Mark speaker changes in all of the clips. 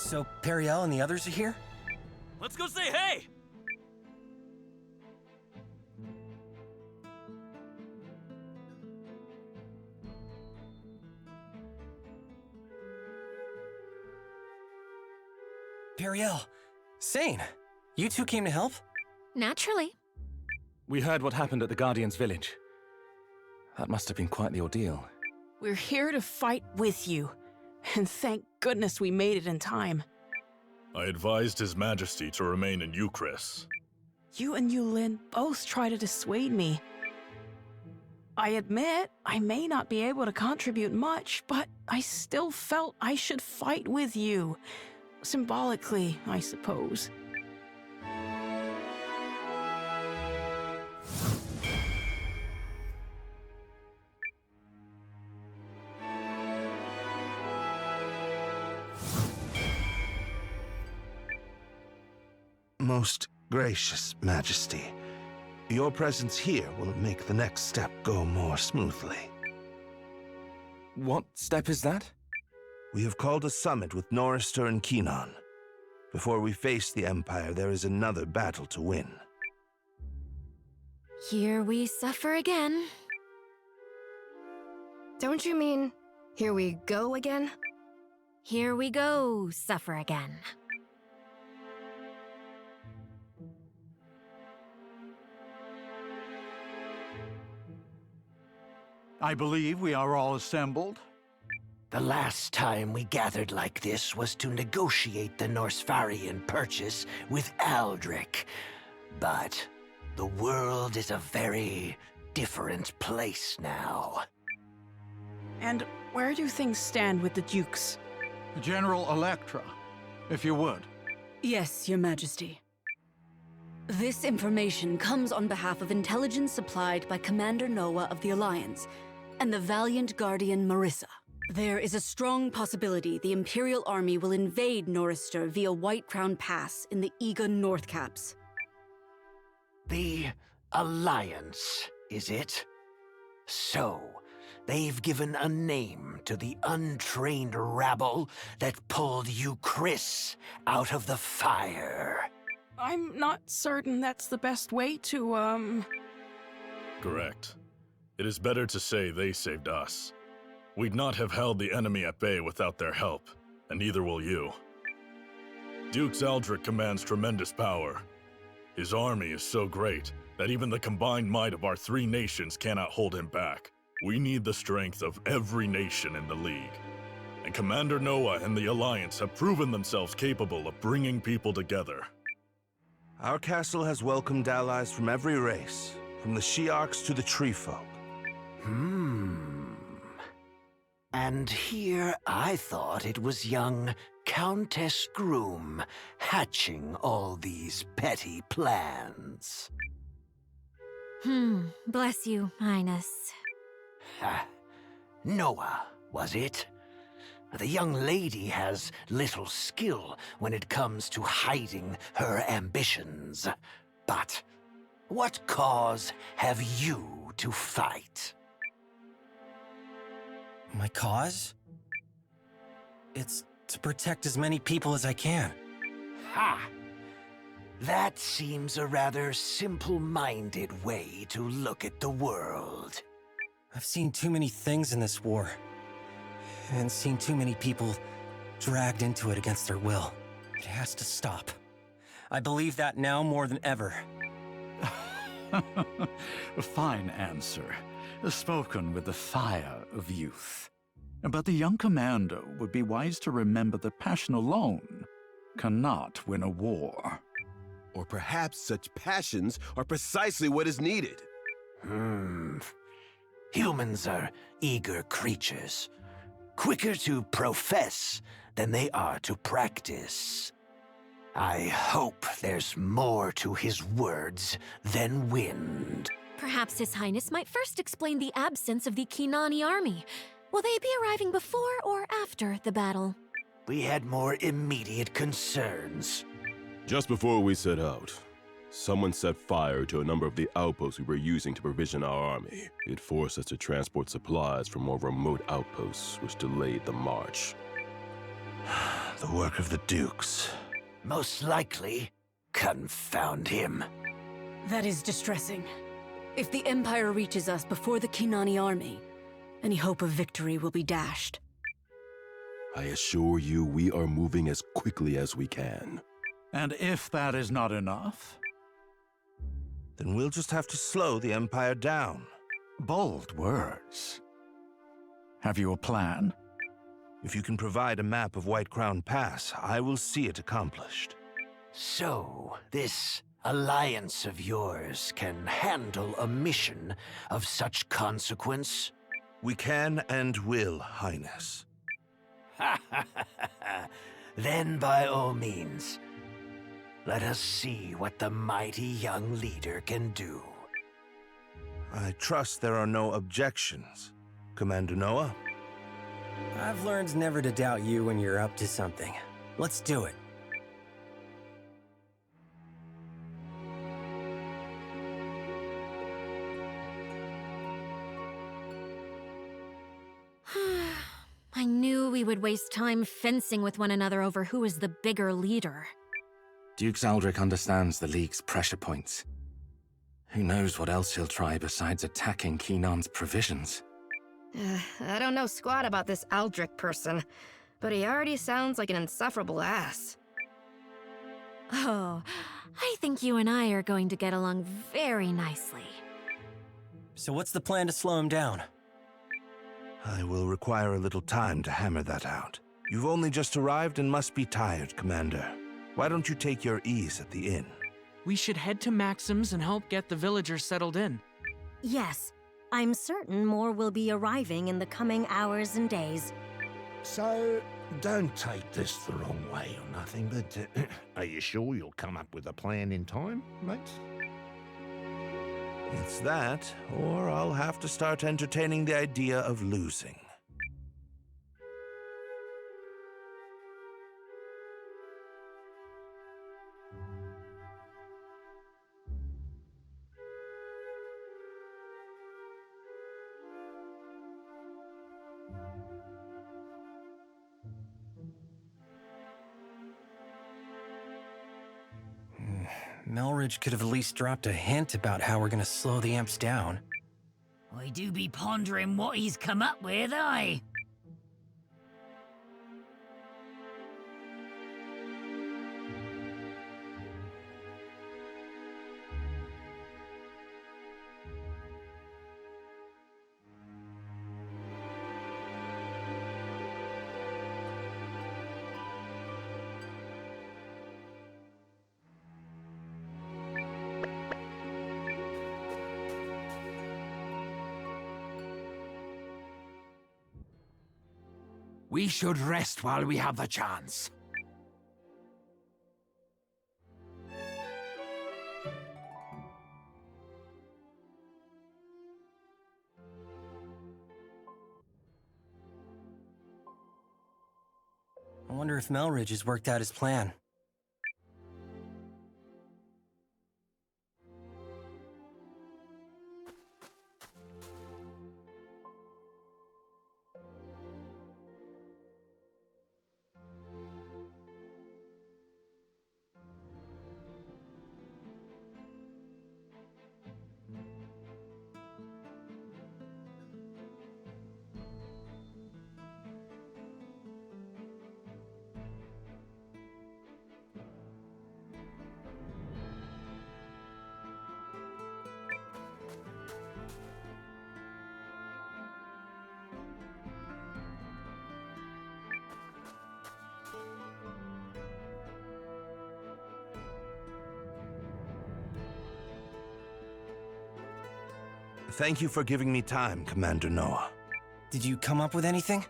Speaker 1: So Periel and the others are here?
Speaker 2: Let's go say hey!
Speaker 1: Periel, Seign, you two came to help?
Speaker 3: Naturally.
Speaker 4: We heard what happened at the Guardian's village. That must have been quite the ordeal.
Speaker 5: We're here to fight with you, and thank goodness we made it in time.
Speaker 6: I advised His Majesty to remain in Euchris.
Speaker 5: You and Eiyuden both try to dissuade me. I admit I may not be able to contribute much, but I still felt I should fight with you. Symbolically, I suppose.
Speaker 7: Most gracious Majesty, your presence here will make the next step go more smoothly.
Speaker 4: What step is that?
Speaker 7: We have called a summit with Norrister and Keenan. Before we face the Empire, there is another battle to win.
Speaker 3: Here we suffer again.
Speaker 8: Don't you mean, here we go again?
Speaker 3: Here we go, suffer again.
Speaker 9: I believe we are all assembled.
Speaker 10: The last time we gathered like this was to negotiate the Norsfarian purchase with Aldrich. But the world is a very different place now.
Speaker 5: And where do things stand with the Dukes?
Speaker 9: General Electra, if you would.
Speaker 11: Yes, Your Majesty. This information comes on behalf of intelligence supplied by Commander Nowa of the Alliance and the valiant Guardian Marissa. There is a strong possibility the Imperial Army will invade Norrister via White Crown Pass in the Eiyuden North Caps.
Speaker 10: The Alliance, is it? So, they've given a name to the untrained rabble that pulled Euchris out of the fire.
Speaker 5: I'm not certain that's the best way to,
Speaker 6: Correct. It is better to say they saved us. We'd not have held the enemy at bay without their help, and neither will you. Duke's Aldrich commands tremendous power. His army is so great that even the combined might of our three nations cannot hold him back. We need the strength of every nation in the League. And Commander Nowa and the Alliance have proven themselves capable of bringing people together.
Speaker 7: Our castle has welcomed allies from every race, from the Shi'arks to the Tree Folk.
Speaker 10: And here I thought it was young Countess Groom hatching all these petty plans.
Speaker 3: Bless you, Highness.
Speaker 10: Nowa, was it? The young lady has little skill when it comes to hiding her ambitions. But what cause have you to fight?
Speaker 1: My cause? It's to protect as many people as I can.
Speaker 10: Ha! That seems a rather simple-minded way to look at the world.
Speaker 1: I've seen too many things in this war, and seen too many people dragged into it against their will. It has to stop. I believe that now more than ever.
Speaker 9: A fine answer, spoken with the fire of youth. But the young commander would be wise to remember that passion alone cannot win a war.
Speaker 12: Or perhaps such passions are precisely what is needed.
Speaker 10: Humans are eager creatures, quicker to profess than they are to practice. I hope there's more to his words than wind.
Speaker 3: Perhaps His Highness might first explain the absence of the Keenani army. Will they be arriving before or after the battle?
Speaker 10: We had more immediate concerns.
Speaker 12: Just before we set out, someone set fire to a number of the outposts we were using to provision our army. It forced us to transport supplies from more remote outposts, which delayed the march.
Speaker 7: The work of the Dukes.
Speaker 10: Most likely. Confound him.
Speaker 11: That is distressing. If the Empire reaches us before the Kinani army, any hope of victory will be dashed.
Speaker 12: I assure you we are moving as quickly as we can.
Speaker 9: And if that is not enough?
Speaker 7: Then we'll just have to slow the Empire down.
Speaker 9: Bold words. Have you a plan?
Speaker 7: If you can provide a map of White Crown Pass, I will see it accomplished.
Speaker 10: So, this alliance of yours can handle a mission of such consequence?
Speaker 7: We can and will, Highness.
Speaker 10: Then by all means, let us see what the mighty young leader can do.
Speaker 7: I trust there are no objections, Commander Nowa.
Speaker 1: I've learned never to doubt you when you're up to something. Let's do it.
Speaker 3: I knew we would waste time fencing with one another over who is the bigger leader.
Speaker 4: Duke Aldrich understands the League's pressure points. Who knows what else he'll try besides attacking Keenan's provisions?
Speaker 8: I don't know squat about this Aldrich person, but he already sounds like an insufferable ass.
Speaker 3: Oh, I think you and I are going to get along very nicely.
Speaker 1: So what's the plan to slow him down?
Speaker 7: I will require a little time to hammer that out. You've only just arrived and must be tired, Commander. Why don't you take your ease at the inn?
Speaker 13: We should head to Maxim's and help get the villagers settled in.
Speaker 14: Yes, I'm certain more will be arriving in the coming hours and days.
Speaker 10: So, don't take this the wrong way or nothing, but are you sure you'll come up with a plan in time, mate?
Speaker 7: It's that, or I'll have to start entertaining the idea of losing.
Speaker 1: Melridge could have at least dropped a hint about how we're gonna slow the imps down.
Speaker 15: I do be pondering what he's come up with, aye.
Speaker 10: We should rest while we have the chance.
Speaker 1: I wonder if Melridge has worked out his plan.
Speaker 7: Thank you for giving me time, Commander Nowa.
Speaker 1: Did you come up with anything?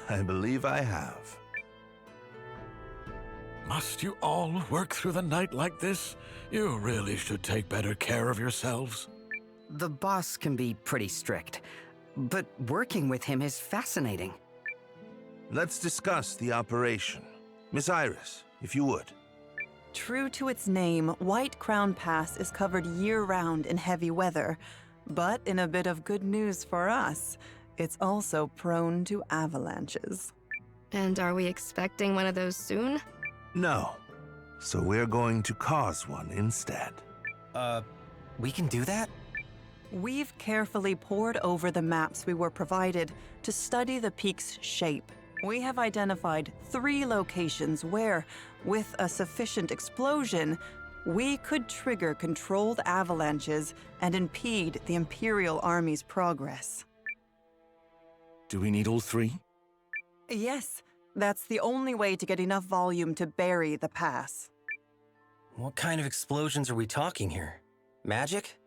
Speaker 7: I believe I have.
Speaker 9: Must you all work through the night like this? You really should take better care of yourselves.
Speaker 16: The boss can be pretty strict, but working with him is fascinating.
Speaker 7: Let's discuss the operation. Miss Iris, if you would.
Speaker 17: True to its name, White Crown Pass is covered year-round in heavy weather. But in a bit of good news for us, it's also prone to avalanches.
Speaker 8: And are we expecting one of those soon?
Speaker 7: No. So we're going to cause one instead.
Speaker 1: We can do that?
Speaker 17: We've carefully pored over the maps we were provided to study the peak's shape. We have identified 3 locations where, with a sufficient explosion, we could trigger controlled avalanches and impede the Imperial Army's progress.
Speaker 4: Do we need all 3?
Speaker 17: Yes, that's the only way to get enough volume to bury the pass.
Speaker 1: What kind of explosions are we talking here? Magic?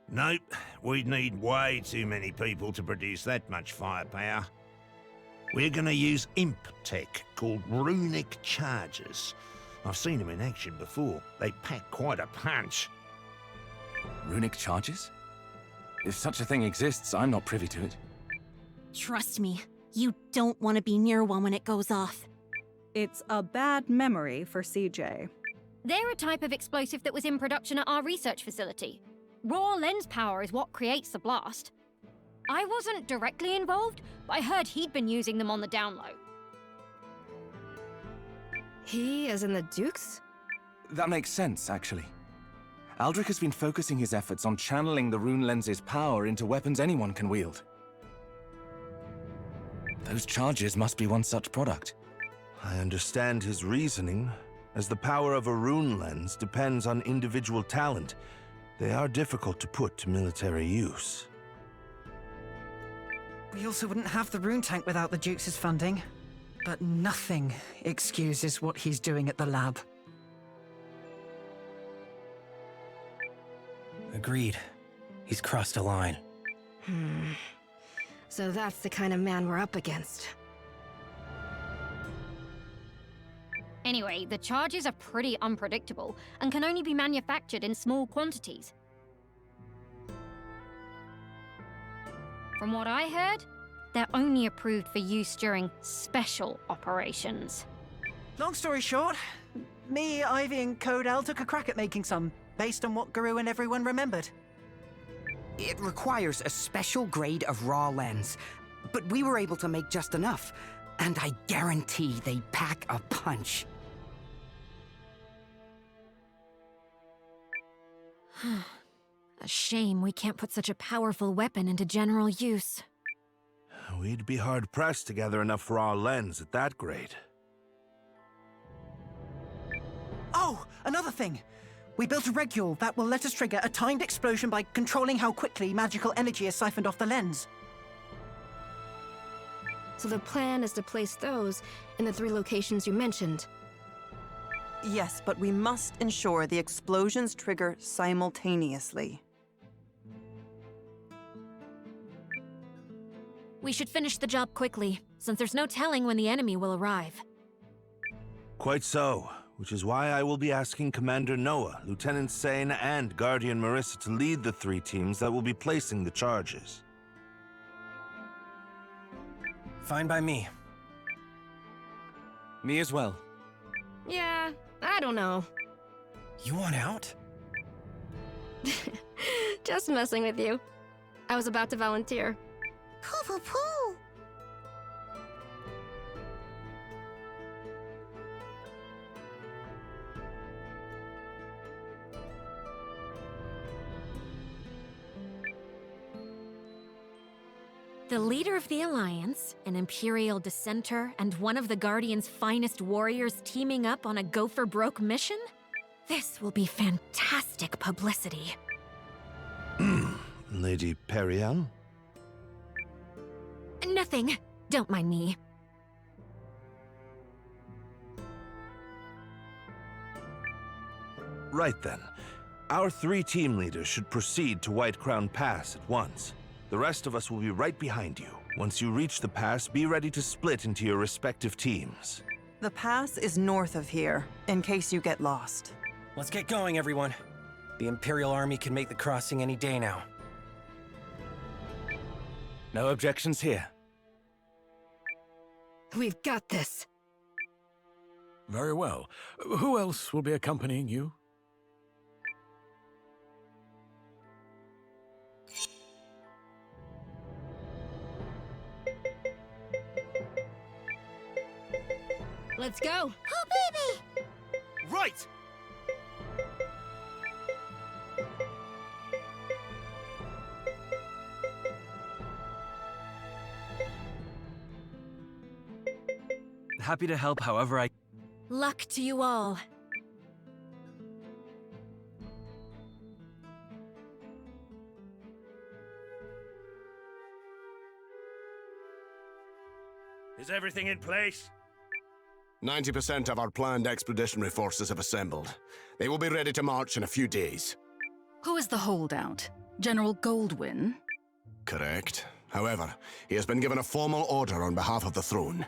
Speaker 18: Nope, we'd need way too many people to produce that much firepower. We're gonna use imp tech called runic charges. I've seen them in action before. They pack quite a punch.
Speaker 4: Runic charges? If such a thing exists, I'm not privy to it.
Speaker 19: Trust me, you don't want to be near one when it goes off.
Speaker 20: It's a bad memory for CJ.
Speaker 21: They're a type of explosive that was in production at our research facility. Raw lens power is what creates the blast. I wasn't directly involved, but I heard he'd been using them on the down low.
Speaker 8: He, as in the Dukes?
Speaker 4: That makes sense, actually. Aldrich has been focusing his efforts on channeling the rune lens's power into weapons anyone can wield. Those charges must be one such product.
Speaker 7: I understand his reasoning. As the power of a rune lens depends on individual talent, they are difficult to put to military use.
Speaker 16: We also wouldn't have the rune tank without the Duke's funding. But nothing excuses what he's doing at the lab.
Speaker 1: Agreed. He's crossed a line.
Speaker 8: So that's the kind of man we're up against.
Speaker 21: Anyway, the charges are pretty unpredictable and can only be manufactured in small quantities. From what I heard, they're only approved for use during special operations.
Speaker 16: Long story short, me, Ivy, and Codell took a crack at making some, based on what Guru and everyone remembered. It requires a special grade of raw lens, but we were able to make just enough, and I guarantee they pack a punch.
Speaker 3: A shame we can't put such a powerful weapon into general use.
Speaker 7: We'd be hard-pressed to gather enough raw lens at that grade.
Speaker 16: Oh, another thing! We built a regule that will let us trigger a timed explosion by controlling how quickly magical energy is siphoned off the lens.
Speaker 8: So the plan is to place those in the 3 locations you mentioned.
Speaker 17: Yes, but we must ensure the explosions trigger simultaneously.
Speaker 3: We should finish the job quickly, since there's no telling when the enemy will arrive.
Speaker 7: Quite so, which is why I will be asking Commander Nowa, Lieutenant Seign, and Guardian Marissa to lead the 3 teams that will be placing the charges.
Speaker 1: Fine by me.
Speaker 4: Me as well.
Speaker 8: Yeah, I don't know.
Speaker 1: You want out?
Speaker 8: Just messing with you. I was about to volunteer.
Speaker 19: Pooh pooh pooh!
Speaker 3: The leader of the Alliance, an Imperial dissenter, and one of the Guardian's finest warriors teaming up on a go-for-broke mission? This will be fantastic publicity.
Speaker 7: Lady Periel?
Speaker 3: Nothing. Don't mind me.
Speaker 7: Right then. Our 3 team leaders should proceed to White Crown Pass at once. The rest of us will be right behind you. Once you reach the pass, be ready to split into your respective teams.
Speaker 17: The pass is north of here, in case you get lost.
Speaker 1: Let's get going, everyone. The Imperial Army can make the crossing any day now.
Speaker 4: No objections here.
Speaker 8: We've got this.
Speaker 22: Very well. Who else will be accompanying you?
Speaker 21: Let's go.
Speaker 19: Oh, baby!
Speaker 7: Right!
Speaker 2: Happy to help however I...
Speaker 3: Luck to you all.
Speaker 5: Is everything in place?
Speaker 23: 90% of our planned expeditionary forces have assembled. They will be ready to march in a few days.
Speaker 24: Who is the holdout? General Goldwyn?
Speaker 23: Correct. However, he has been given a formal order on behalf of the throne.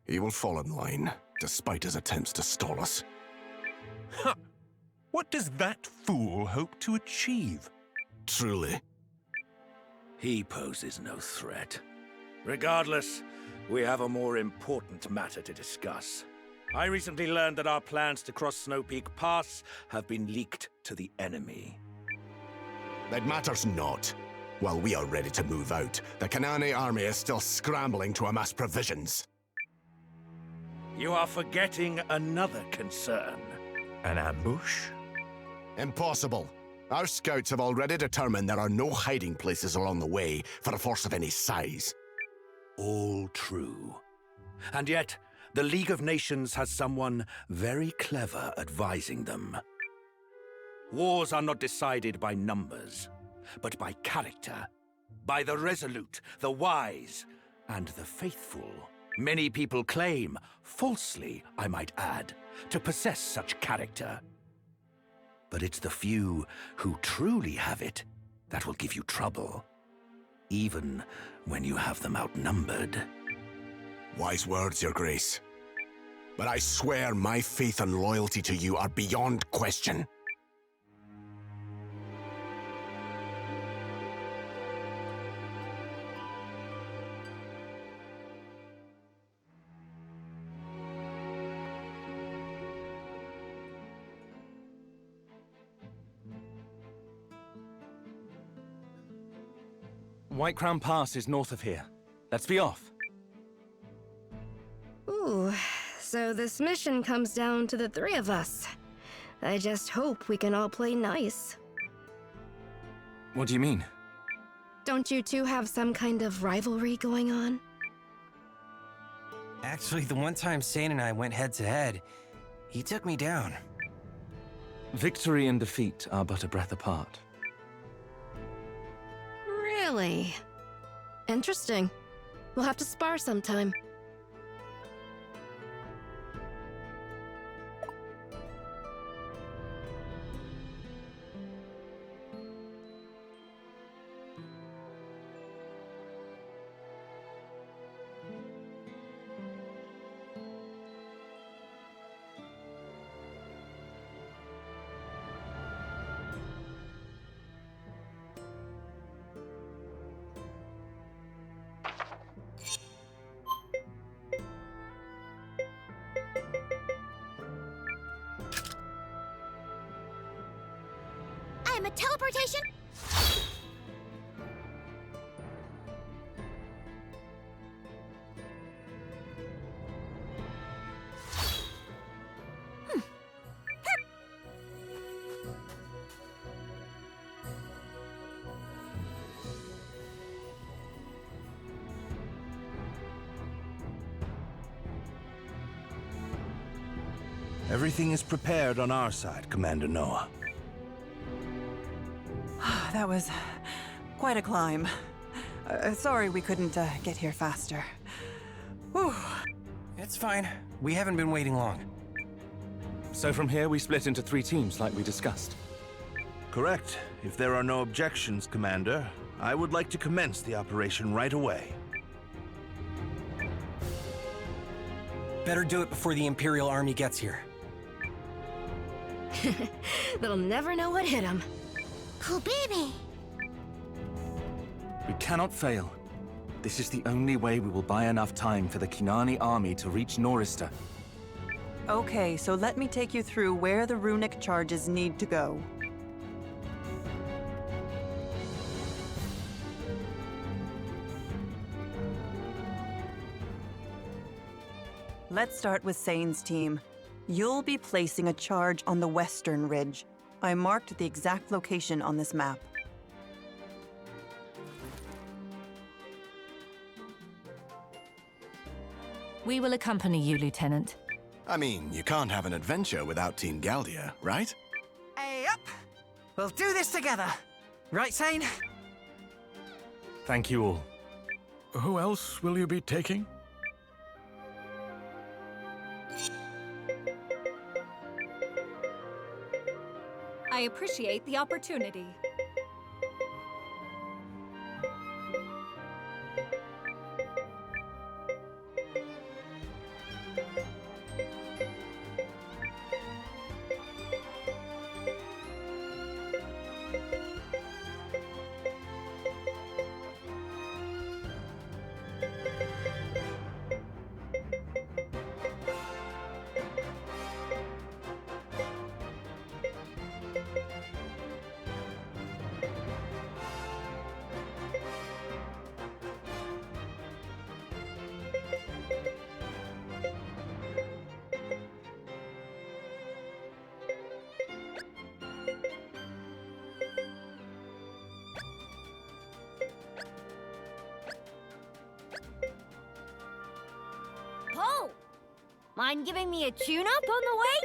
Speaker 23: He will fall in line, despite his attempts to stall us.
Speaker 25: Huh. What does that fool hope to achieve?
Speaker 23: Truly.
Speaker 5: He poses no threat. Regardless, we have a more important matter to discuss. I recently learned that our plans to cross Snowpeak Pass have been leaked to the enemy.
Speaker 23: That matters not. While we are ready to move out, the Kanani army is still scrambling to amass provisions.
Speaker 5: You are forgetting another concern.
Speaker 25: An ambush?
Speaker 23: Impossible. Our scouts have already determined there are no hiding places along the way for a force of any size.
Speaker 5: All true. And yet, the League of Nations has someone very clever advising them. Wars are not decided by numbers, but by character. By the resolute, the wise, and the faithful. Many people claim, falsely I might add, to possess such character. But it's the few who truly have it that will give you trouble, even when you have them outnumbered.
Speaker 23: Wise words, Your Grace. But I swear my faith and loyalty to you are beyond question.
Speaker 2: White Crown Pass is north of here. Let's be off.
Speaker 8: Ooh, so this mission comes down to the three of us. I just hope we can all play nice.
Speaker 2: What do you mean?
Speaker 8: Don't you two have some kind of rivalry going on?
Speaker 1: Actually, the one time Seign and I went head-to-head, he took me down.
Speaker 2: Victory and defeat are but a breath apart.
Speaker 8: Really? Interesting. We'll have to spar sometime.
Speaker 19: I'm a teleportation.
Speaker 7: Everything is prepared on our side, Commander Nowa.
Speaker 17: That was quite a climb. Sorry we couldn't get here faster. Whew.
Speaker 1: It's fine. We haven't been waiting long.
Speaker 2: So from here, we split into 3 teams like we discussed.
Speaker 7: Correct. If there are no objections, Commander, I would like to commence the operation right away.
Speaker 1: Better do it before the Imperial Army gets here.
Speaker 8: They'll never know what hit them.
Speaker 19: Cool baby.
Speaker 2: We cannot fail. This is the only way we will buy enough time for the Kinani army to reach Norista.
Speaker 17: Okay, so let me take you through where the runic charges need to go. Let's start with Seign's team. You'll be placing a charge on the western ridge. I marked the exact location on this map.
Speaker 6: We will accompany you, Lieutenant.
Speaker 23: I mean, you can't have an adventure without Team Galdia, right?
Speaker 16: Hey, up! We'll do this together. Right, Seign?
Speaker 2: Thank you all.
Speaker 22: Who else will you be taking?
Speaker 11: I appreciate the opportunity.
Speaker 21: Paul! Mind giving me a tune-up on the way?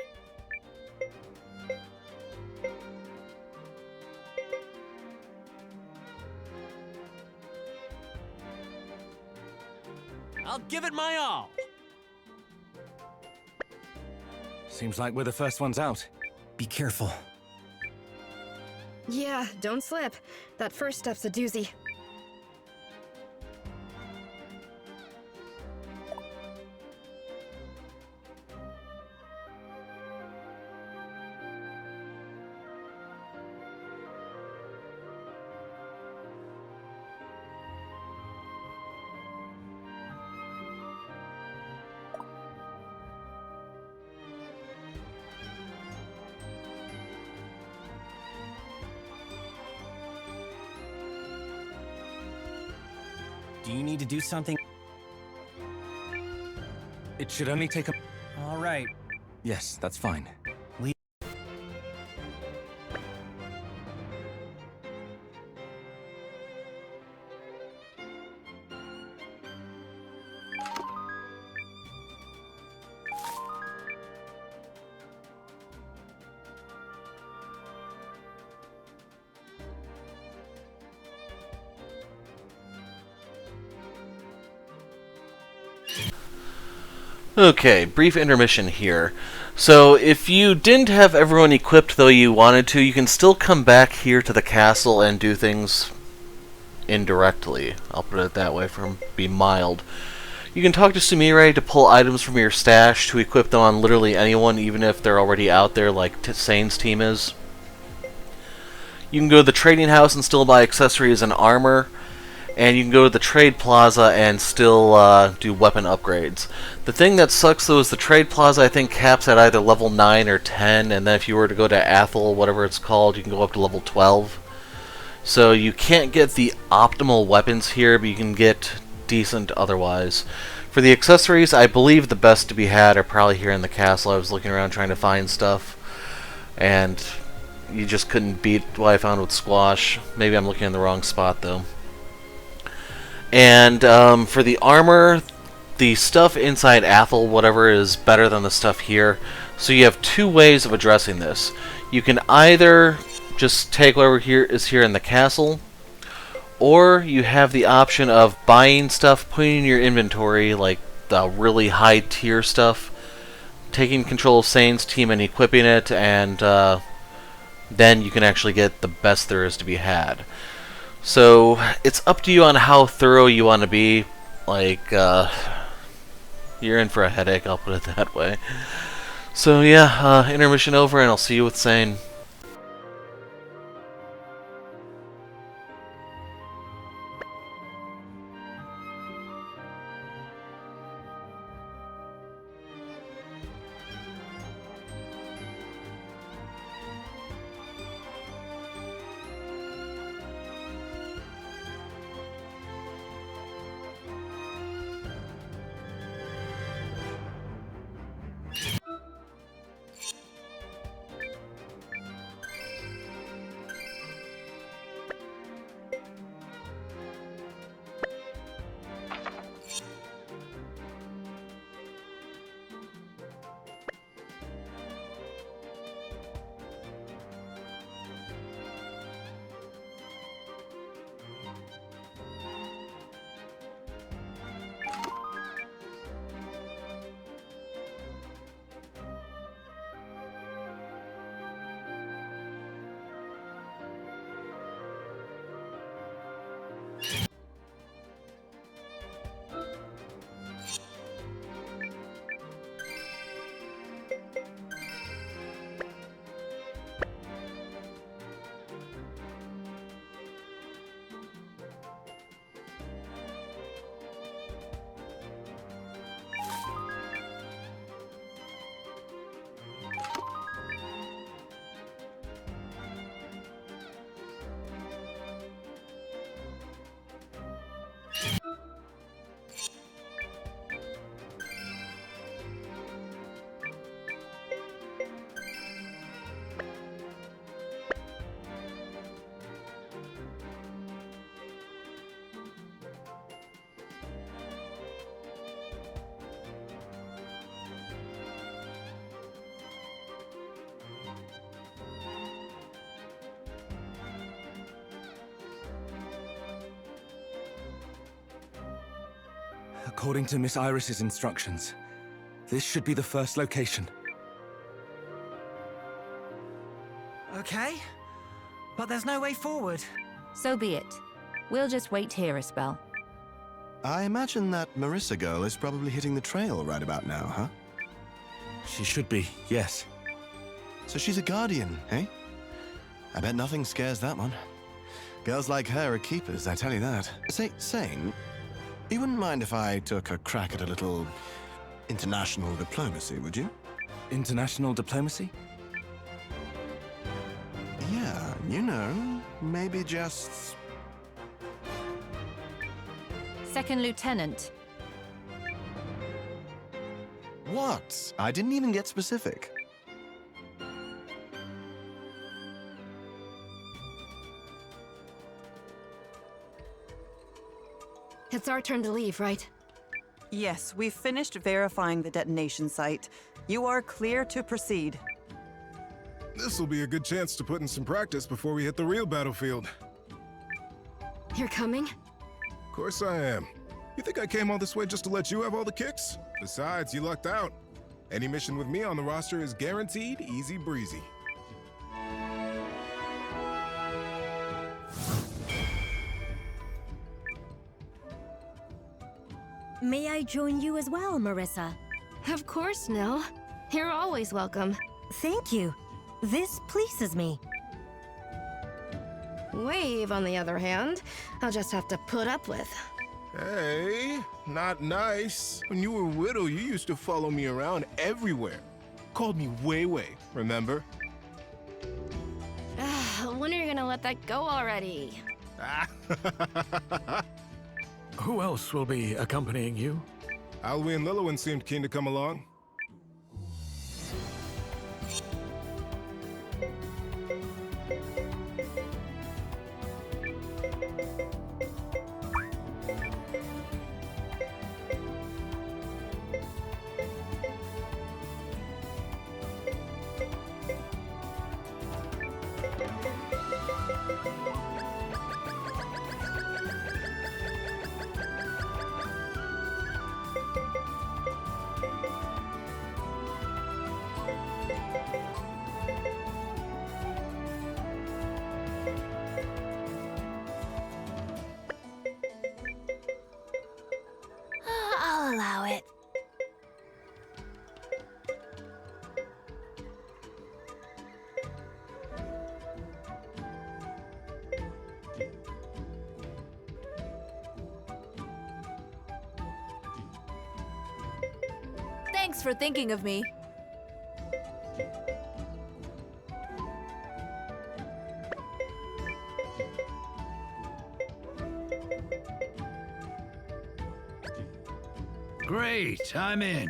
Speaker 1: I'll give it my all.
Speaker 2: Seems like we're the first ones out.
Speaker 1: Be careful.
Speaker 8: Yeah, don't slip. That first step's a doozy.
Speaker 1: Do you need to do something?
Speaker 2: It should only take a...
Speaker 1: All right.
Speaker 2: Yes, that's fine.
Speaker 12: Okay, brief intermission here. So, if you didn't have everyone equipped though you wanted to, you can still come back here to the castle and do things indirectly. I'll put it that way for be mild. You can talk to Sumire to pull items from your stash to equip them on literally anyone, even if they're already out there like Seign's team is. You can go to the trading house and still buy accessories and armor. And you can go to the trade plaza and still do weapon upgrades. The thing that sucks though is the trade plaza I think caps at either level 9 or 10, and then if you were to go to Athel, whatever it's called, you can go up to level 12. So you can't get the optimal weapons here, but you can get decent otherwise. For the accessories, I believe the best to be had are probably here in the castle. I was looking around trying to find stuff, and you just couldn't beat what I found with Squash. Maybe I'm looking in the wrong spot though. And for the armor, the stuff inside Athel, whatever, is better than the stuff here. So you have two ways of addressing this. You can either just take whatever is here in the castle, or you have the option of buying stuff, putting in your inventory, like the really high tier stuff, taking control of Seign's team and equipping it, and then you can actually get the best there is to be had. So, it's up to you on how thorough you want to be. Like, you're in for a headache, I'll put it that way. So yeah, intermission over, and I'll see you with Seign.
Speaker 2: According to Miss Iris's instructions, this should be the first location.
Speaker 16: Okay, but there's no way forward.
Speaker 6: So be it. We'll just wait here a spell.
Speaker 23: I imagine that Marissa girl is probably hitting the trail right about now, huh?
Speaker 2: She should be, yes.
Speaker 23: So she's a guardian, eh? I bet nothing scares that one. Girls like her are keepers, I tell you that. Say, Seign, you wouldn't mind if I took a crack at a little international diplomacy, would you?
Speaker 2: International diplomacy?
Speaker 23: Yeah, you know, maybe just...
Speaker 6: Second Lieutenant.
Speaker 23: What? I didn't even get specific.
Speaker 8: It's our turn to leave, right?
Speaker 17: Yes, we've finished verifying the detonation site. You are clear to proceed.
Speaker 9: This'll be a good chance to put in some practice before we hit the real battlefield.
Speaker 8: You're coming?
Speaker 9: Of course I am. You think I came all this way just to let you have all the kicks? Besides, you lucked out. Any mission with me on the roster is guaranteed easy breezy.
Speaker 3: May I join you as well, Marissa?
Speaker 8: Of course, Nell. You're always welcome.
Speaker 3: Thank you. This pleases me.
Speaker 8: Wave, on the other hand, I'll just have to put up with.
Speaker 9: Hey, not nice. When you were little, you used to follow me around everywhere. Called me Way, remember?
Speaker 8: When are you gonna let that go already?
Speaker 22: Who else will be accompanying you?
Speaker 9: Alwi and Lilliwan seemed keen to come along.
Speaker 3: I'll allow it.
Speaker 6: Thanks for thinking of me.
Speaker 18: Great, I'm in.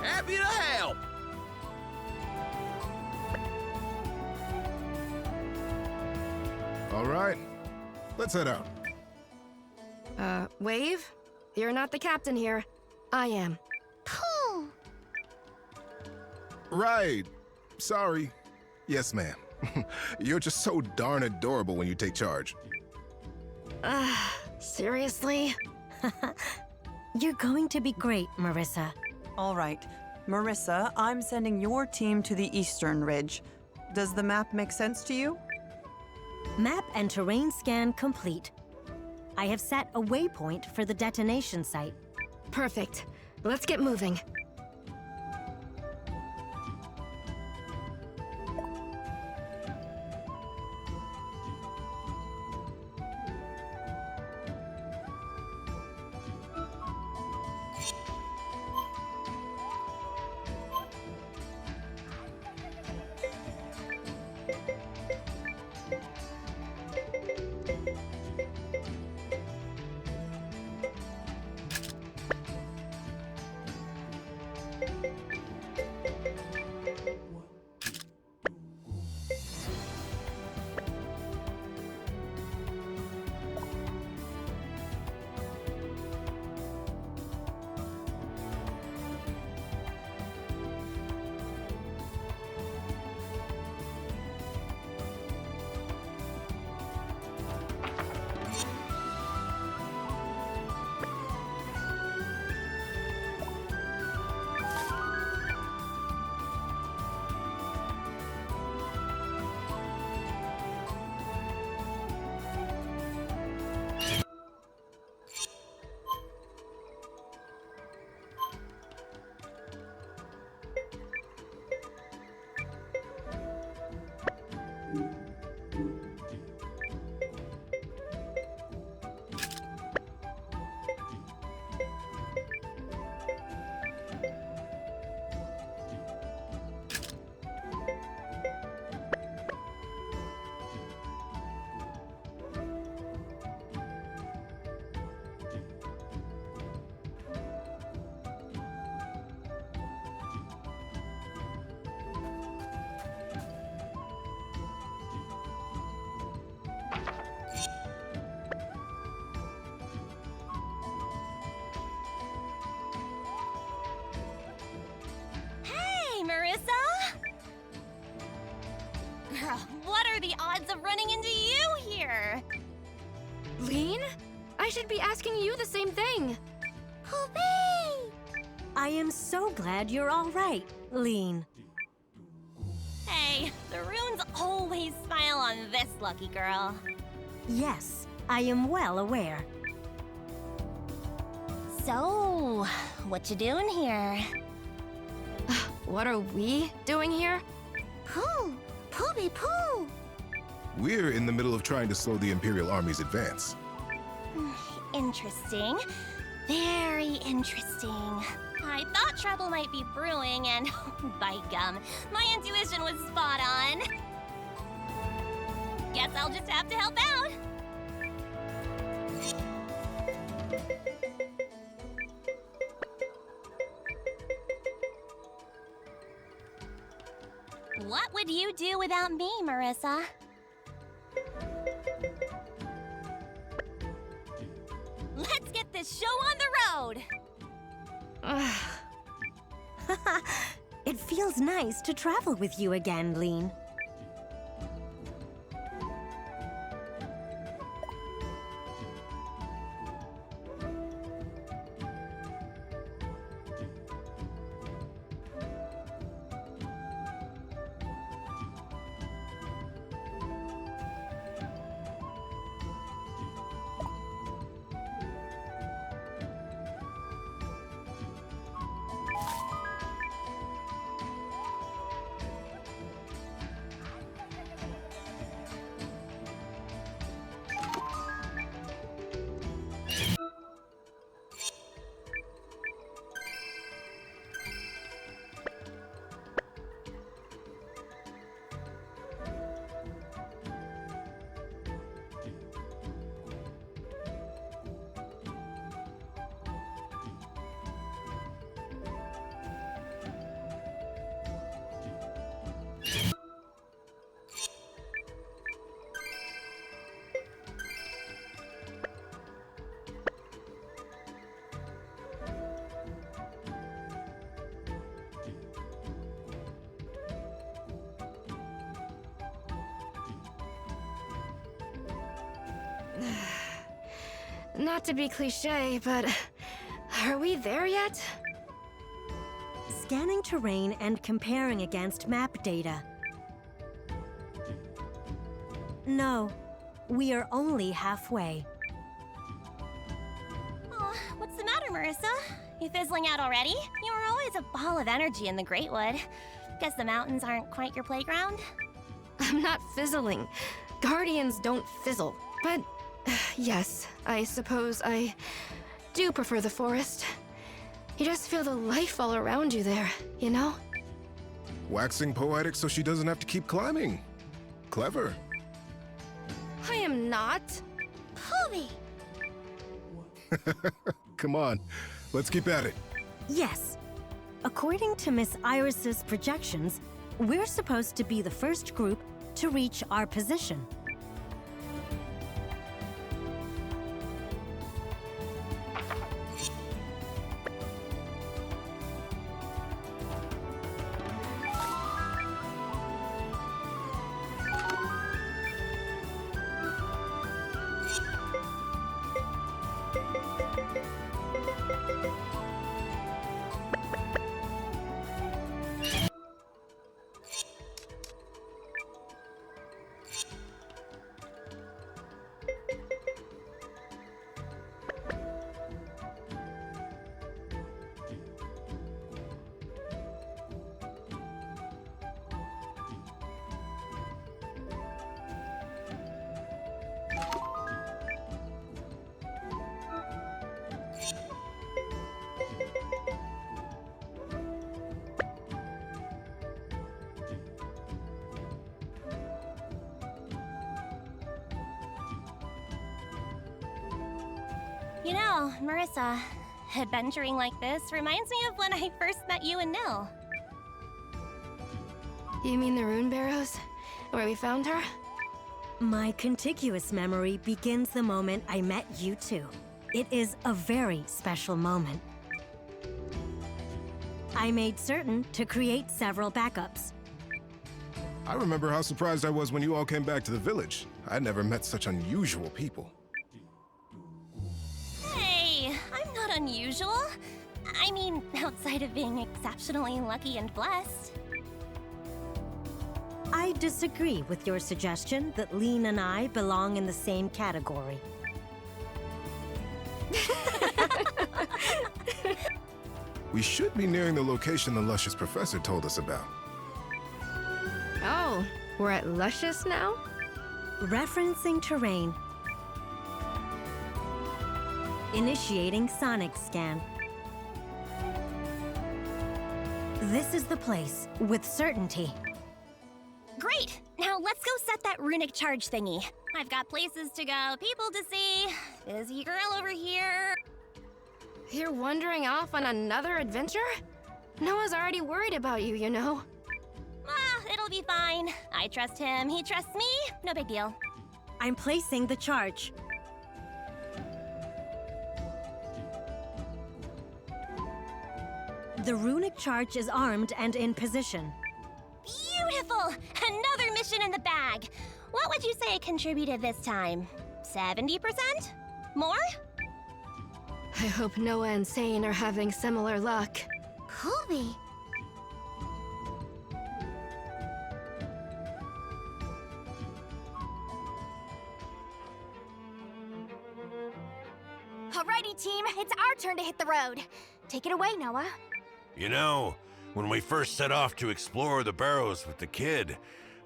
Speaker 18: Happy to help!
Speaker 9: All right, let's head out.
Speaker 8: Wave? You're not the captain here. I am.
Speaker 9: Right. Sorry. Yes, ma'am. You're just so darn adorable when you take charge.
Speaker 8: Seriously?
Speaker 3: You're going to be great, Marissa.
Speaker 17: All right. Marissa, I'm sending your team to the Eastern Ridge. Does the map make sense to you?
Speaker 3: Map and terrain scan complete.
Speaker 10: I have set a waypoint for the detonation site.
Speaker 8: Perfect. Let's get moving.
Speaker 19: Girl, what are the odds of running into you here?
Speaker 8: Lean? I should be asking you the same thing.
Speaker 10: Poopy! I am so glad you're all right, Lean.
Speaker 19: Hey, the runes always smile on this lucky girl.
Speaker 10: Yes, I am well aware.
Speaker 19: So, what you doing here?
Speaker 8: What are we doing here?
Speaker 19: Pooh! Pooby poo!
Speaker 9: We're in the middle of trying to slow the Imperial Army's advance.
Speaker 19: Interesting. Very interesting. I thought trouble might be brewing, and by gum, my intuition was spot on. Guess I'll just have to help out. What would you do without me, Marissa? Let's get this show on the road!
Speaker 10: It feels nice to travel with you again, Lean.
Speaker 8: Not to be cliche, but are we there yet?
Speaker 10: Scanning terrain and comparing against map data. No, we are only halfway.
Speaker 19: there, Marissa. You fizzling out already? You were always a ball of energy in the Greatwood. Guess the mountains aren't quite your playground?
Speaker 8: I'm not fizzling. Guardians don't fizzle. But yes, I suppose I do prefer the forest. You just feel the life all around you there, you know?
Speaker 9: Waxing poetic so she doesn't have to keep climbing. Clever.
Speaker 8: I am not.
Speaker 19: Poovy!
Speaker 9: Come on, let's keep at it.
Speaker 10: Yes. According to Miss Iris's projections, we're supposed to be the first group to reach our position.
Speaker 19: You know, Marissa, adventuring like this reminds me of when I first met you and Nil.
Speaker 8: You mean the rune barrows? Where we found her?
Speaker 10: My contiguous memory begins the moment I met you two. It is a very special moment. I made certain to create several backups.
Speaker 9: I remember how surprised I was when you all came back to the village. I'd never met such unusual people.
Speaker 19: Hey, I'm not unusual. I mean, outside of being exceptionally lucky and blessed.
Speaker 10: I disagree with your suggestion that Lean and I belong in the same category.
Speaker 9: We should be nearing the location the Luscious Professor told us about.
Speaker 8: Oh, we're at Luscious now?
Speaker 10: Referencing terrain. Initiating sonic scan. This is the place, with certainty.
Speaker 19: Great! Now let's go set that runic charge thingy. I've got places to go, people to see. Busy girl over here.
Speaker 8: You're wandering off on another adventure? Noah's already worried about you, you know.
Speaker 19: Ah, it'll be fine. I trust him, he trusts me. No big deal.
Speaker 10: I'm placing the charge. The runic charge is armed and in position.
Speaker 19: Beautiful! Another mission in the bag. What would you say it contributed this time? 70%? More?
Speaker 8: I hope Noah and Seign are having similar luck.
Speaker 19: Poovy.
Speaker 4: Alrighty, team, it's our turn to hit the road. Take it away, Noah.
Speaker 18: You know, when we first set off to explore the barrows with the kid,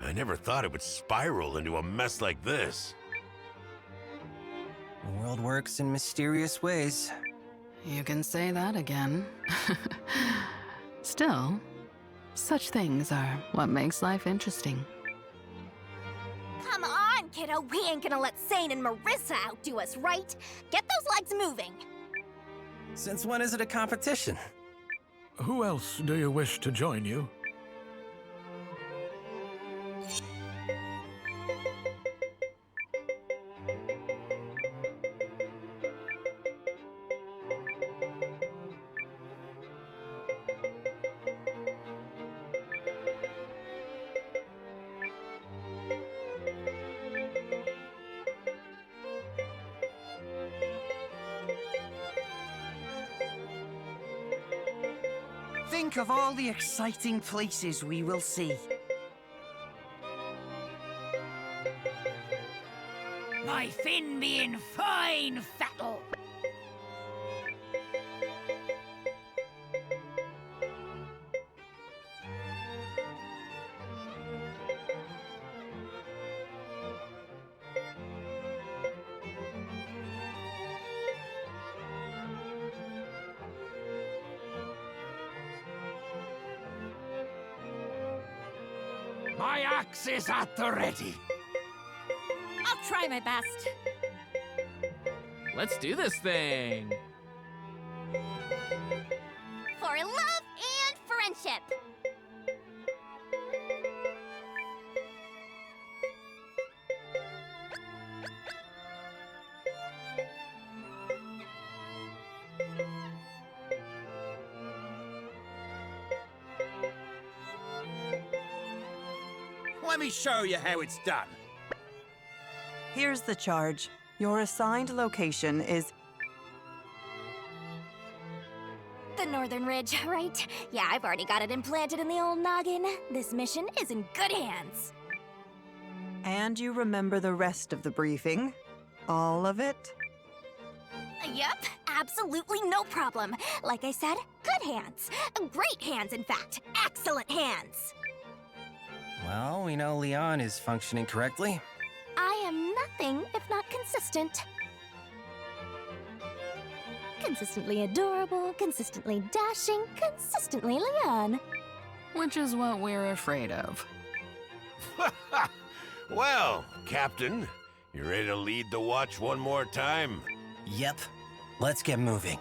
Speaker 18: I never thought it would spiral into a mess like this.
Speaker 1: The world works in mysterious ways.
Speaker 24: You can say that again. Still, such things are what makes life interesting.
Speaker 4: Come on, kiddo, we ain't gonna let Seign and Marissa outdo us, right? Get those legs moving.
Speaker 1: Since when is it a competition?
Speaker 22: Who else do you wish to join you?
Speaker 16: Think of all the exciting places we will see.
Speaker 4: My fin being fine, fattle.
Speaker 18: My axe is at the ready.
Speaker 11: I'll try my best.
Speaker 13: Let's do this thing.
Speaker 19: For love and friendship.
Speaker 18: Let me show you how it's done.
Speaker 17: Here's the charge. Your assigned location is...
Speaker 4: The Northern Ridge, right? Yeah, I've already got it implanted in the old noggin. This mission is in good hands.
Speaker 17: And you remember the rest of the briefing? All of it?
Speaker 4: Yep, absolutely no problem. Like I said, good hands. Great hands, in fact. Excellent hands.
Speaker 1: Well, we know Leon is functioning correctly.
Speaker 4: I am nothing if not consistent. Consistently adorable, consistently dashing, consistently Leon.
Speaker 24: Which is what we're afraid of.
Speaker 14: Well, Captain, you ready to lead the watch one more time?
Speaker 1: Yep. Let's get moving.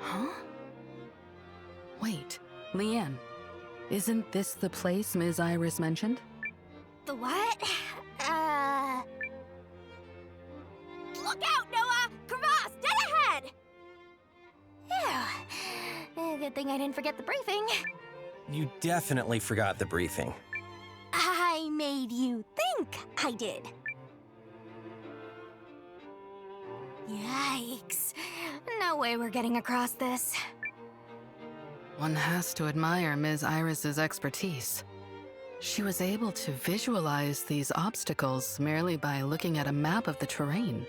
Speaker 24: Huh? Wait, Leanne, isn't this the place Ms. Iris mentioned?
Speaker 4: The what? Look out, Nowa! Crevasse, dead ahead! Phew. Good thing I didn't forget the briefing.
Speaker 1: You definitely forgot the briefing.
Speaker 4: I made you think I did. Yikes. No way we're getting across this.
Speaker 24: One has to admire Ms. Iris's expertise. She was able to visualize these obstacles merely by looking at a map of the terrain.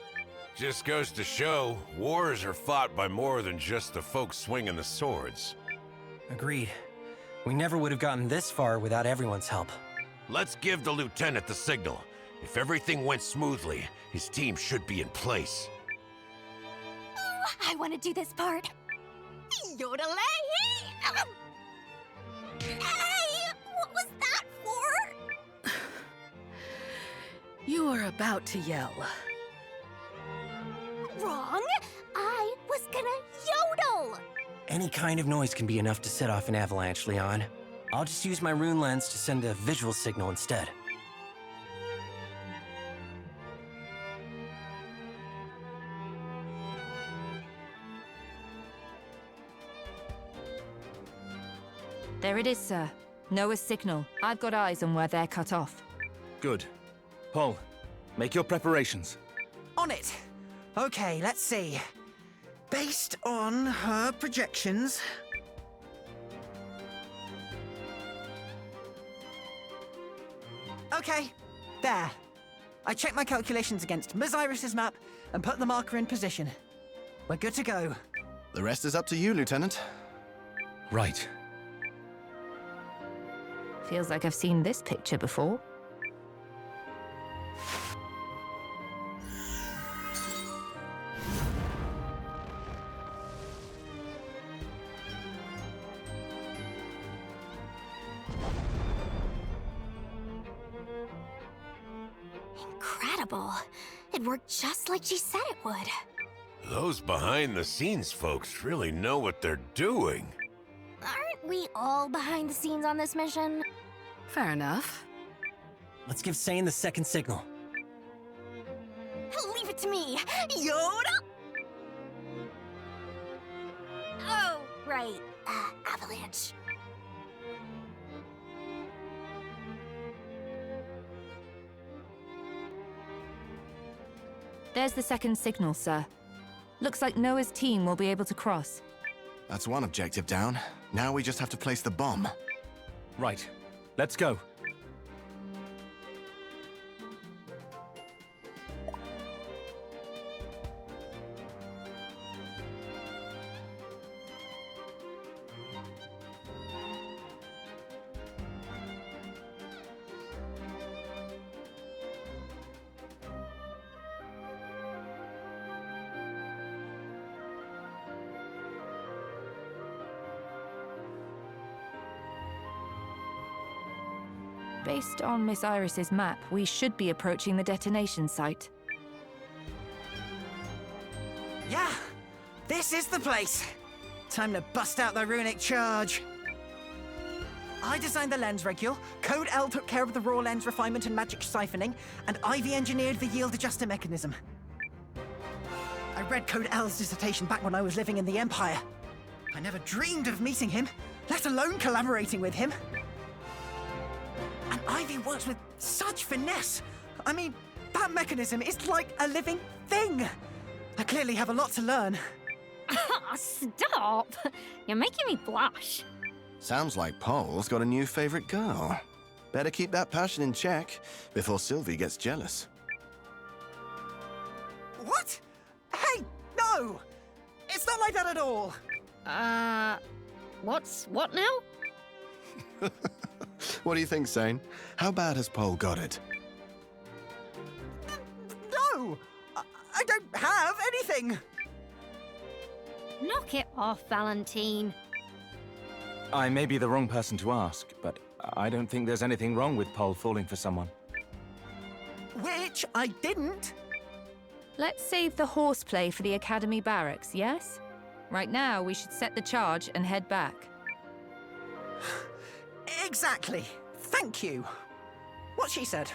Speaker 14: Just goes to show, wars are fought by more than just the folks swinging the swords.
Speaker 1: Agreed. We never would have gotten this far without everyone's help.
Speaker 14: Let's give the lieutenant the signal. If everything went smoothly, his team should be in place.
Speaker 4: Ooh, I want to do this part. Yodelay! Hey! What was that for?
Speaker 24: You are about to yell.
Speaker 4: Wrong! I was gonna yodel!
Speaker 1: Any kind of noise can be enough to set off an avalanche, Leon. I'll just use my rune lens to send a visual signal instead.
Speaker 6: There it is, sir. Noah's signal. I've got eyes on where they're cut off.
Speaker 2: Good. Paul, make your preparations.
Speaker 16: On it! Okay, let's see. Based on her projections... Okay, there. I checked my calculations against Ms. Iris's map and put the marker in position. We're good to go.
Speaker 23: The rest is up to you, Lieutenant.
Speaker 2: Right.
Speaker 6: Feels like I've seen this picture before.
Speaker 4: Incredible. It worked just like she said it would.
Speaker 14: Those behind-the-scenes folks really know what they're doing.
Speaker 4: Aren't we all behind the scenes on this mission?
Speaker 24: Fair enough.
Speaker 1: Let's give Seign the second signal.
Speaker 4: Leave it to me, Yoda! Oh, right. Avalanche.
Speaker 6: There's the second signal, sir. Looks like Noah's team will be able to cross.
Speaker 23: That's one objective down. Now we just have to place the bomb.
Speaker 2: Right. Let's go.
Speaker 6: Based on Miss Iris's map, we should be approaching the detonation site.
Speaker 16: Yeah, this is the place. Time to bust out the runic charge. I designed the lens regule, Code L took care of the raw lens refinement and magic siphoning, and Ivy engineered the yield adjuster mechanism. I read Code L's dissertation back when I was living in the Empire. I never dreamed of meeting him, let alone collaborating with him. And Ivy works with such finesse. I mean, that mechanism is like a living thing. I clearly have a lot to learn.
Speaker 21: Stop! You're making me blush.
Speaker 23: Sounds like Paul's got a new favorite girl. Better keep that passion in check before Sylvie gets jealous.
Speaker 16: What? Hey, no! It's not like that at all.
Speaker 21: What now?
Speaker 23: What do you think, Seign? How bad has Paul got it?
Speaker 16: No! I don't have anything!
Speaker 21: Knock it off, Valentine.
Speaker 2: I may be the wrong person to ask, but I don't think there's anything wrong with Paul falling for someone.
Speaker 16: Which I didn't.
Speaker 6: Let's save the horseplay for the Academy barracks, yes? Right now, we should set the charge and head back.
Speaker 16: Exactly. Thank you. What she said.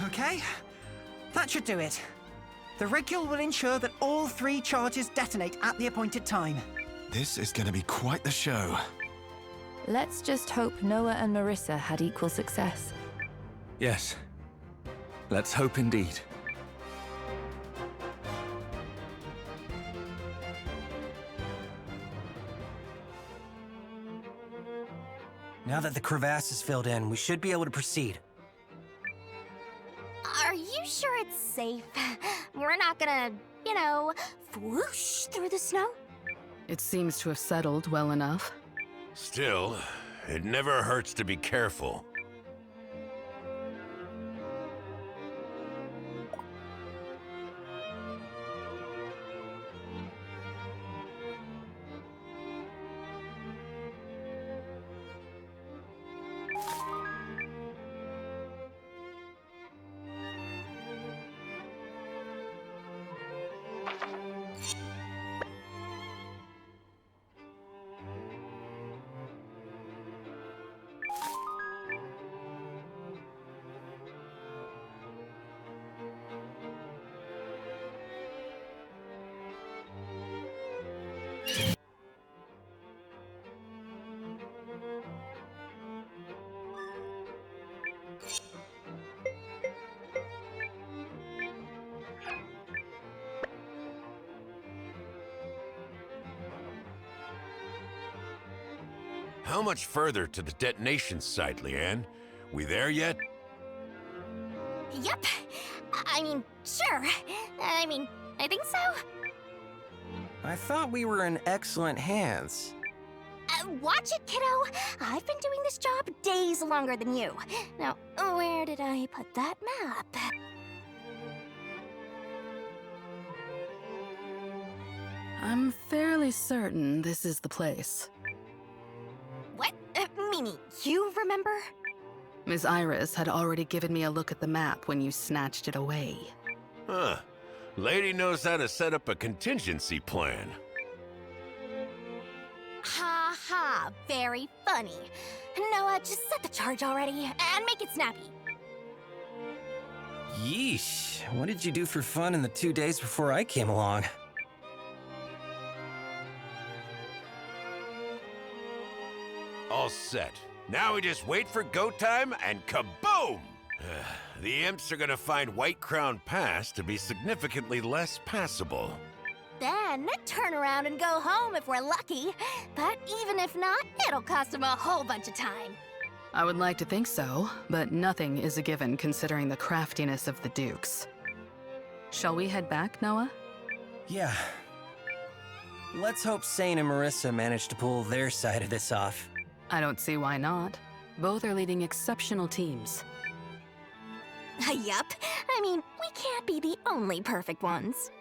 Speaker 16: Okay, that should do it. The regule will ensure that all 3 charges detonate at the appointed time.
Speaker 23: This is going to be quite the show.
Speaker 6: Let's just hope Nowa and Marissa had equal success.
Speaker 2: Yes. Let's hope indeed.
Speaker 1: Now that the crevasse is filled in, we should be able to proceed.
Speaker 4: Are you sure it's safe? We're not gonna, whoosh through the snow?
Speaker 24: It seems to have settled well enough.
Speaker 14: Still, it never hurts to be careful. How much further to the detonation site, Leanne? We there yet?
Speaker 4: Yep. I mean, sure. I think so.
Speaker 1: I thought we were in excellent hands.
Speaker 4: Watch it, kiddo. I've been doing this job days longer than you. Now, where did I put that map?
Speaker 24: I'm fairly certain this is the place.
Speaker 4: What? Mimi, you remember?
Speaker 24: Ms. Iris had already given me a look at the map when you snatched it away.
Speaker 14: Huh. Lady knows how to set up a contingency plan.
Speaker 4: Ha ha, very funny. Noah, just set the charge already and make it snappy.
Speaker 1: Yeesh, what did you do for fun in the 2 days before I came along?
Speaker 14: All set. Now we just wait for go time and kaboom! The imps are gonna find White Crown Pass to be significantly less passable.
Speaker 4: Then turn around and go home if we're lucky. But even if not, it'll cost them a whole bunch of time.
Speaker 24: I would like to think so, but nothing is a given considering the craftiness of the Dukes. Shall we head back, Noah?
Speaker 1: Yeah. Let's hope Seign and Marissa manage to pull their side of this off.
Speaker 24: I don't see why not. Both are leading exceptional teams.
Speaker 4: Yup. I mean, we can't be the only perfect ones.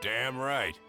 Speaker 14: Damn right.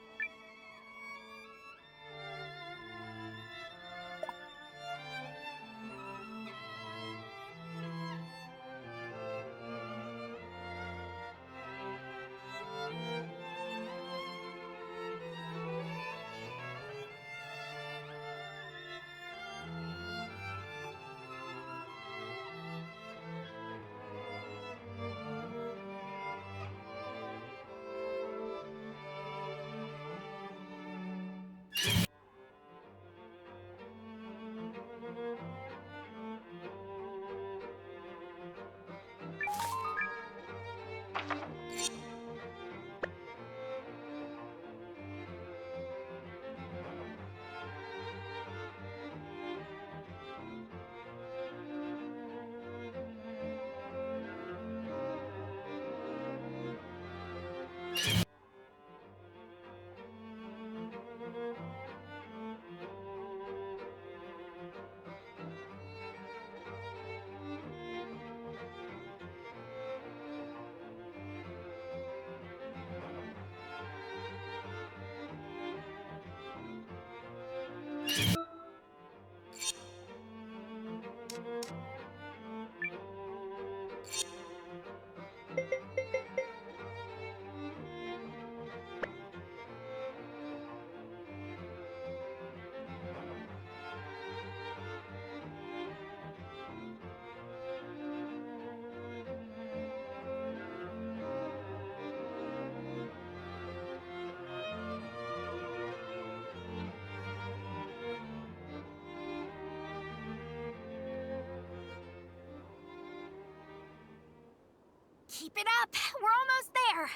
Speaker 4: Keep it up. We're almost there.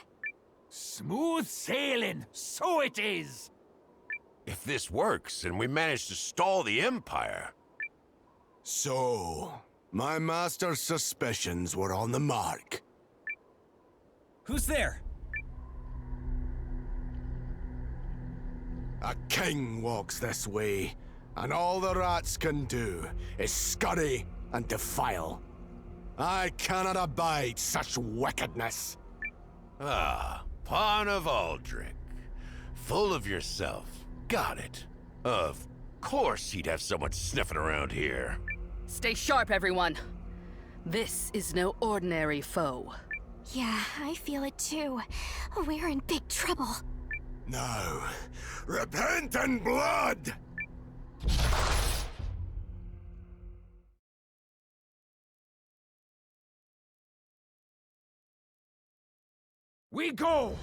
Speaker 5: Smooth sailing, so it is.
Speaker 14: If this works and we manage to stall the Empire...
Speaker 23: So, my master's suspicions were on the mark.
Speaker 1: Who's there?
Speaker 23: A king walks this way, and all the rats can do is scurry and defile. I cannot abide such wickedness.
Speaker 14: Ah, Pawn of Aldrich. Full of yourself. Got it. Of course he'd have someone sniffing around here.
Speaker 24: Stay sharp, everyone. This is no ordinary foe.
Speaker 4: Yeah, I feel it too. We're in big trouble.
Speaker 7: No. Repent in blood!
Speaker 5: We go!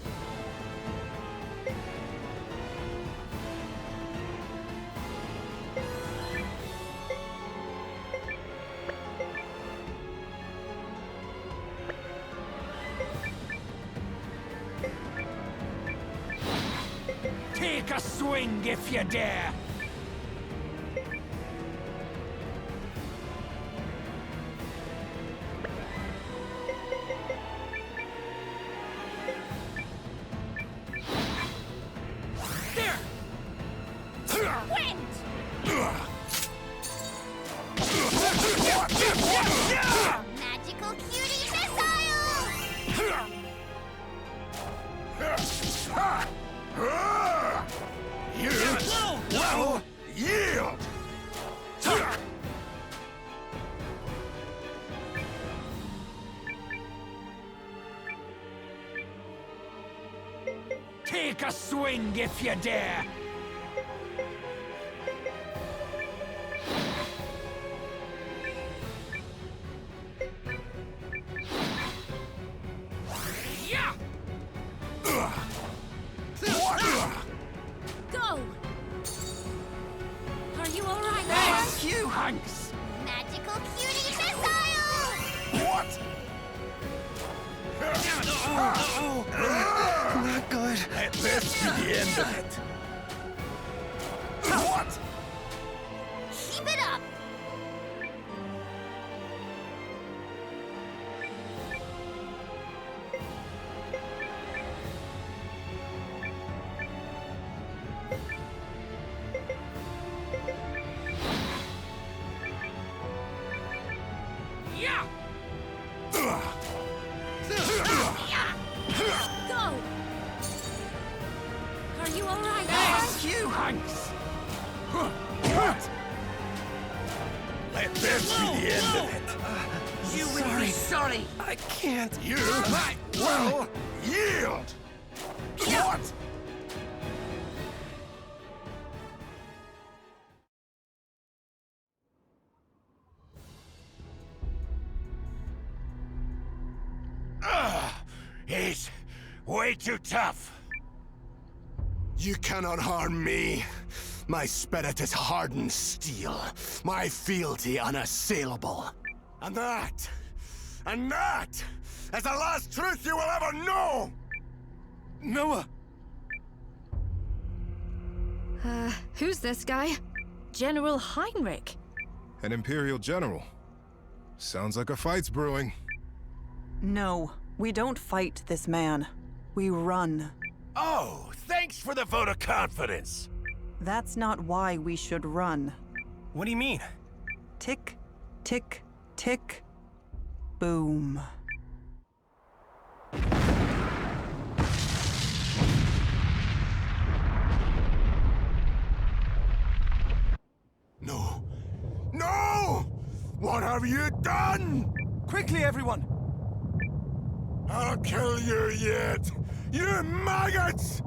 Speaker 5: Take a swing if you dare!
Speaker 4: Magical cutie missile!
Speaker 7: Well, yield!
Speaker 5: Take a swing if you dare!
Speaker 21: Go! Are you alright?
Speaker 5: Thank you, Hanks!
Speaker 4: Magical cutie missile!
Speaker 7: What?
Speaker 23: Not good.
Speaker 7: Let this be the end of it. What?
Speaker 4: Keep it up!
Speaker 5: Yeah!
Speaker 21: Go! Are you alright?
Speaker 5: Thank you, Hanks!
Speaker 7: What? Let this be the end of it.
Speaker 5: You will be sorry!
Speaker 23: I can't.
Speaker 7: You will yield! What?
Speaker 14: He's way too tough.
Speaker 7: You cannot harm me. My spirit is hardened steel. My fealty unassailable. And that is the last truth you will ever know!
Speaker 23: Nowa!
Speaker 8: Who's this guy?
Speaker 11: General Heinrich.
Speaker 9: An Imperial general. Sounds like a fight's brewing.
Speaker 17: No, we don't fight this man. We run.
Speaker 14: Oh, thanks for the vote of confidence.
Speaker 17: That's not why we should run.
Speaker 1: What do you mean?
Speaker 17: Tick, tick, tick, boom.
Speaker 7: No! No! What have you done?
Speaker 2: Quickly, everyone!
Speaker 7: I'll kill you yet! You maggots!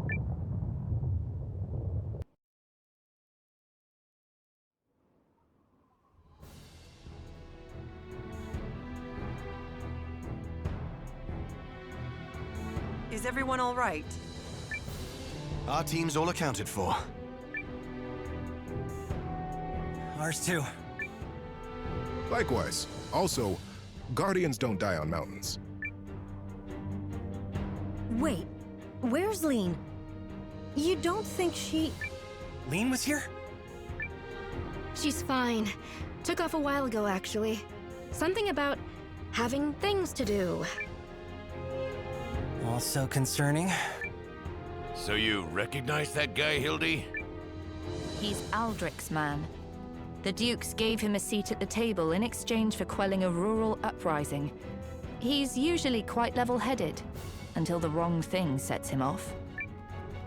Speaker 17: Is everyone all right?
Speaker 23: Our team's all accounted for.
Speaker 1: Ours too.
Speaker 9: Likewise. Also, Guardians don't die on mountains.
Speaker 10: Wait, where's Lean? You don't think she...
Speaker 1: Lean was here?
Speaker 8: She's fine. Took off a while ago, actually. Something about having things to do.
Speaker 1: Also concerning.
Speaker 14: So you recognize that guy, Hildy?
Speaker 6: He's Aldrich's man. The Dukes gave him a seat at the table in exchange for quelling a rural uprising. He's usually quite level-headed, until the wrong thing sets him off.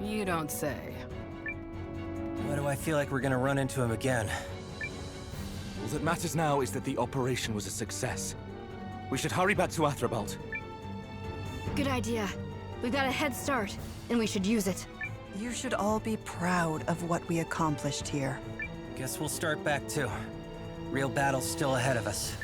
Speaker 24: You don't say.
Speaker 1: Why do I feel like we're gonna run into him again?
Speaker 2: All that matters now is that the operation was a success. We should hurry back to Athrabalt.
Speaker 8: Good idea. We've got a head start, and we should use it.
Speaker 17: You should all be proud of what we accomplished here.
Speaker 1: Guess we'll start back too. Real battle's still ahead of us.